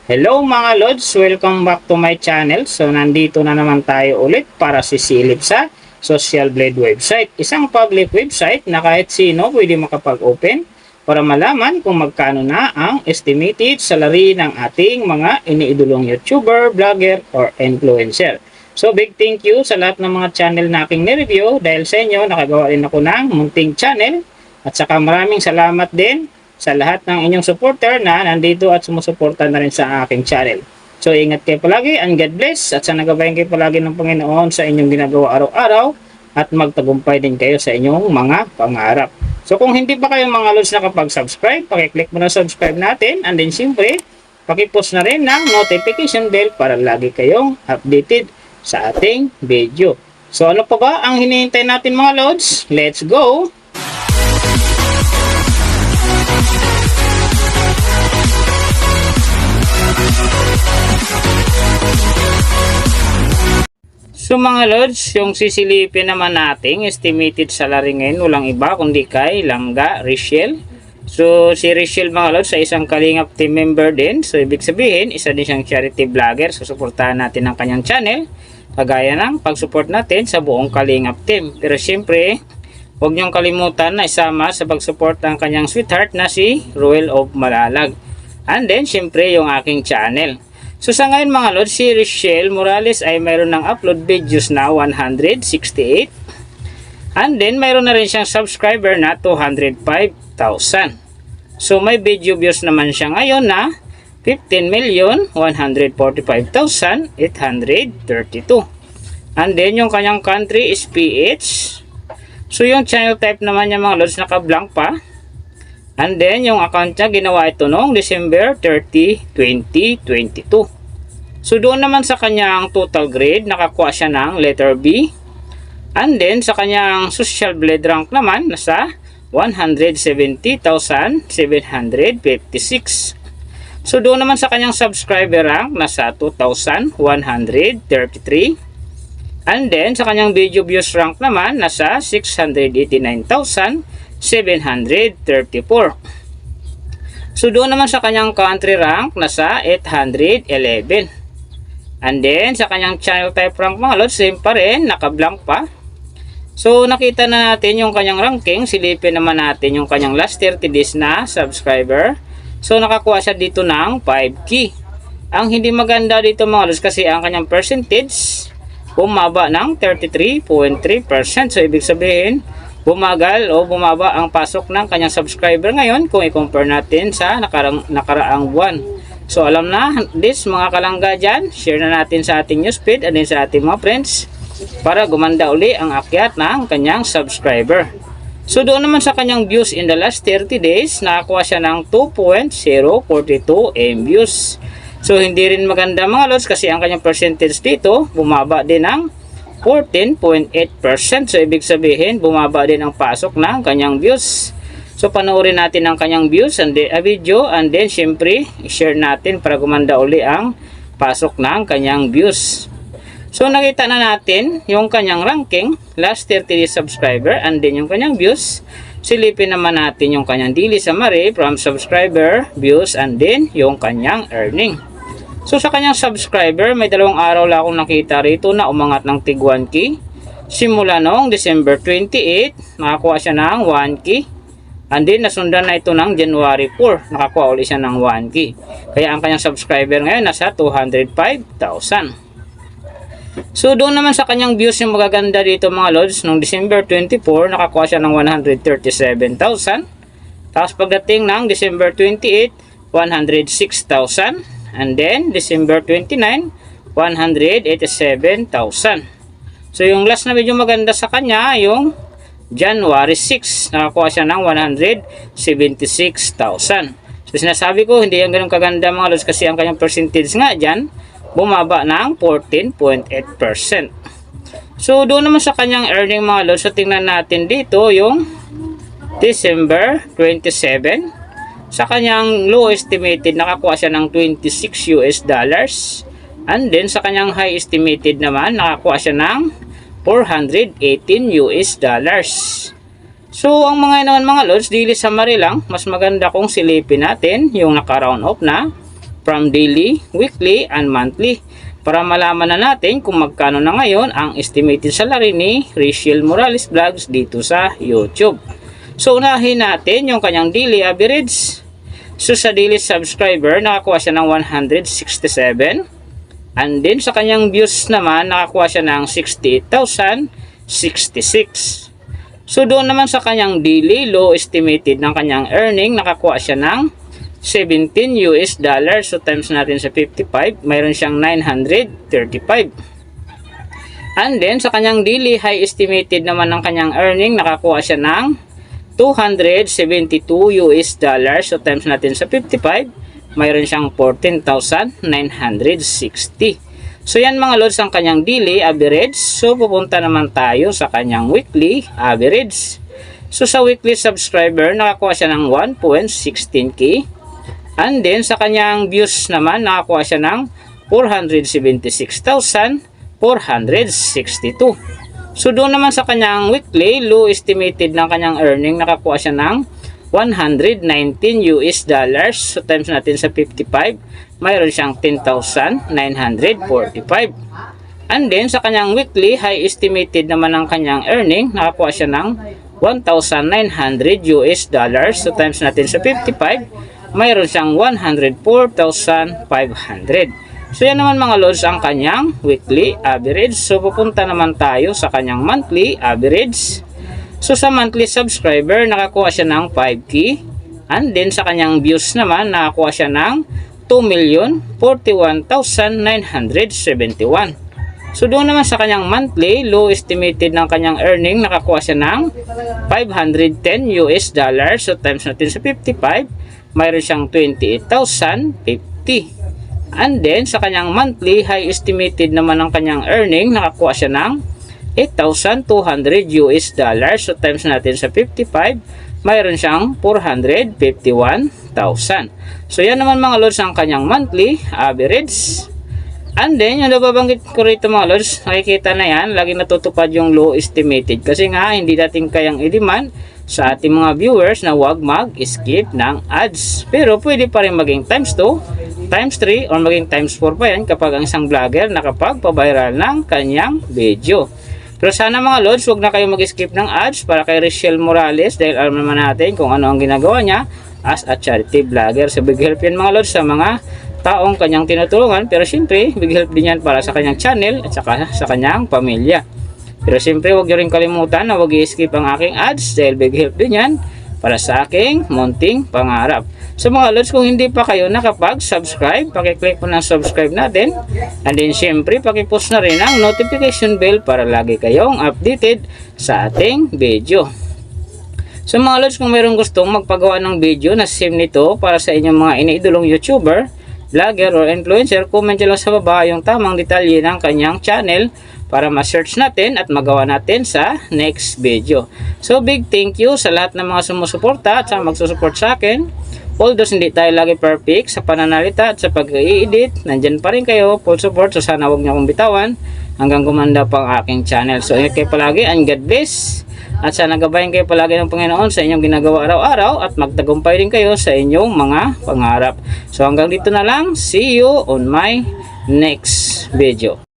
Hello mga Lods! Welcome back to my channel. So nandito na naman tayo ulit para sisilip sa Social Blade website. Isang public website na kahit sino pwede makapag-open para malaman kung magkano na ang estimated salary ng ating mga iniidolong YouTuber, vlogger, or influencer. So big thank you sa lahat ng mga channel na aking nireview. Dahil sa inyo nakagawa rin ako ng munting channel. At saka maraming salamat din sa lahat ng inyong supporter na nandito at sumusuporta na rin sa aking channel. So ingat kayo palagi and God bless at sana gabayan kayo palagi ng Panginoon sa inyong ginagawa araw-araw at magtagumpay din kayo sa inyong mga pangarap. So kung hindi pa kayo mga Lods nakapag-subscribe, pakiclick mo na subscribe natin and then siyempre pakipost na rin ng notification bell para lagi kayong updated sa ating video. So ano pa ba ang hinihintay natin mga Lods? Let's go! So mga Lods, yung sisilipin naman nating estimated salary ngayon walang iba kundi kay Langga Rachel. So si Rachel mga Lods ay isang Kalingap team member din. So ibig sabihin isa din siyang charity vlogger. So suportahan natin ang kanyang channel kagaya ng pag-support natin sa buong Kalingap team. Pero syempre huwag niyong kalimutan na isama sa pag-support ang kanyang sweetheart na si Ruel of Malalag. And then syempre yung aking channel. So sa ngayon mga Lods, si Rachel Morales ay mayroon ng upload videos na 168. And then mayroon na rin siyang subscriber na 205,000. So may video views naman siya ngayon na 15,145,832. And then yung kanyang country is PH. So yung channel type naman niya mga Lods naka-blank pa. And then, yung account niya, ginawa ito noong December 30, 2022. So, doon naman sa kanyang total grade, nakakuha siya ng letter B. And then, sa kanyang social blade rank naman, nasa 170,756. So, doon naman sa kanyang subscriber rank, nasa 2,133. And then, sa kanyang video views rank naman, nasa 689,734. So doon naman sa kanyang country rank nasa 811. And then sa kanyang channel type rank mga Lods same pa rin, naka-blank pa. So nakita na natin yung kanyang ranking. Silipin naman natin yung kanyang last 30 days na subscriber. So nakakuha siya dito ng 5K. Ang hindi maganda dito mga Lods kasi ang kanyang percentage bumaba ng 33.3%. So ibig sabihin bumagal o bumaba ang pasok ng kanyang subscriber ngayon kung i-compare natin sa nakaraang buwan. So alam na this mga kalangga dyan, share na natin sa ating newsfeed at din sa ating mga friends para gumanda uli ang akyat ng kanyang subscriber. So doon naman sa kanyang views in the last 30 days, nakakuha siya ng 2.042 views. So hindi rin maganda mga Lods kasi ang kanyang percentage dito bumaba din ng 14.8%. So ibig sabihin bumaba din ang pasok ng kanyang views. So panoorin natin ang kanyang views and then, video and then syempre i-share natin para gumanda uli ang pasok ng kanyang views. So nakita na natin yung kanyang ranking, last 30 days subscriber and then yung kanyang views. Silipin naman natin yung kanyang daily summary from subscriber, views and then yung kanyang earning. So sa kanyang subscriber, may 2 araw lang akong nakita rito na umangat ng tig 1K. Simula noong December 28, nakakuha siya ng 1K. And then nasundan na ito ng January 4, nakakuha ulit siya ng 1K. Kaya ang kanyang subscriber ngayon nasa 205,000. So doon naman sa kanyang views yung magaganda dito mga Lods, noong December 24, nakakuha siya ng 137,000. Tapos pagdating ng December 28, 106,000. And then, December 29, 187,000. So, yung last na medyo maganda sa kanya, yung January 6, nakakuha siya ng 176,000. So, sinasabi ko, hindi yan ganun kaganda mga Lods kasi ang kanyang percentage nga dyan, bumaba ng 14.8%. So, doon naman sa kanyang earning mga Lods, so tingnan natin dito yung December 27. Sa kanyang low estimated, nakakuha siya ng $26 US. And then, sa kanyang high estimated naman, nakakuha siya ng $418 US. So, ang mga naman mga Lods, daily summary lang. Mas maganda kung silipin natin yung naka-round off na from daily, weekly, and monthly para malaman na natin kung magkano na ngayon ang estimated salary ni Rachel Morales Vlogs dito sa YouTube. So unahin natin yung kanyang daily average. So sa daily subscriber nakakuha siya ng 167, and then sa kanyang views naman nakakuha siya ng 68,066. So doon naman sa kanyang daily low estimated ng kanyang earning nakakuha siya ng $17. So times natin sa 55, mayroon siyang 935. And then sa kanyang daily high estimated naman ng kanyang earning, nakakuha siya ng $272. So times natin sa 55, mayroon siyang 14,960. So yan mga lods ang kanyang daily average. So pupunta naman tayo sa kanyang weekly average. So sa weekly subscriber, nakakuha siya ng 1.16k. And then sa kanyang views naman nakakuha siya ng 476,462. So doon naman sa kanyang weekly low estimated ng kanyang earning nakakuha siya ng $119. So times natin sa 55, mayroon siyang 10,945. And then sa kanyang weekly high estimated naman ng kanyang earning nakakuha siya ng $1,900. So times natin sa 55, mayroon siyang 104,500. So yan naman mga lods ang kanyang weekly average. So pupunta naman tayo sa kanyang monthly average. So sa monthly subscriber nakakuha siya ng 5k. And then sa kanyang views naman nakakuha siya ng 2,041,971. So doon naman sa kanyang monthly low estimated ng kanyang earning nakakuha siya ng $510. So times natin sa 55, mayroon siyang 28,050. And then sa kanyang monthly high estimated naman ng kanyang earning nakakuha siya ng $8,200. So times natin sa 55, mayroon siyang 451,000. So yan naman mga lods ang kanyang monthly average. And then yung nababanggit ko rito mga lods, nakikita na yan, lagi natutupad yung low estimated kasi nga hindi natin kayang i-demand sa ating mga viewers na wag mag-skip ng ads. Pero pwede pa rin maging times 2, times 3, or maging times 4 pa yan kapag ang isang vlogger nakapagpaviral ng kanyang video. Pero sana mga lods, wag na kayo mag-skip ng ads para kay Rachel Morales dahil alam naman natin kung ano ang ginagawa niya as a charity vlogger. So big help yan mga lods sa mga taong kanyang tinutulungan, pero siyempre big help din yan para sa kanyang channel at saka sa kanyang pamilya. Pero siyempre huwag nyo rin kalimutan na huwag i-skip ang aking ads dahil big help din yan para sa aking munting pangarap. So mga lods, kung hindi pa kayo nakapag-subscribe, pakiclick po ng subscribe natin, and then siyempre pakipush na rin ang notification bell para lagi kayong updated sa ating video. So mga lods, kung mayroong gustong magpagawa ng video na same nito para sa inyong mga iniidolong YouTuber, vlogger or influencer, comment nyo lang sa baba yung tamang detalye ng kanyang channel para ma-search natin at magawa natin sa next video. So big thank you sa lahat ng mga sumusuporta at sa magsusupport sa akin. Although hindi tayo lagi perfect sa pananalita at sa pag-i-edit, nandyan pa rin kayo, full support. So sana huwag nyo akong bitawan hanggang gumanda pa ang aking channel. So ingat kayo palagi and God bless. At sana gabayan kayo palagi ng Panginoon sa inyong ginagawa araw-araw at magtagumpay rin kayo sa inyong mga pangarap. So hanggang dito na lang. See you on my next video.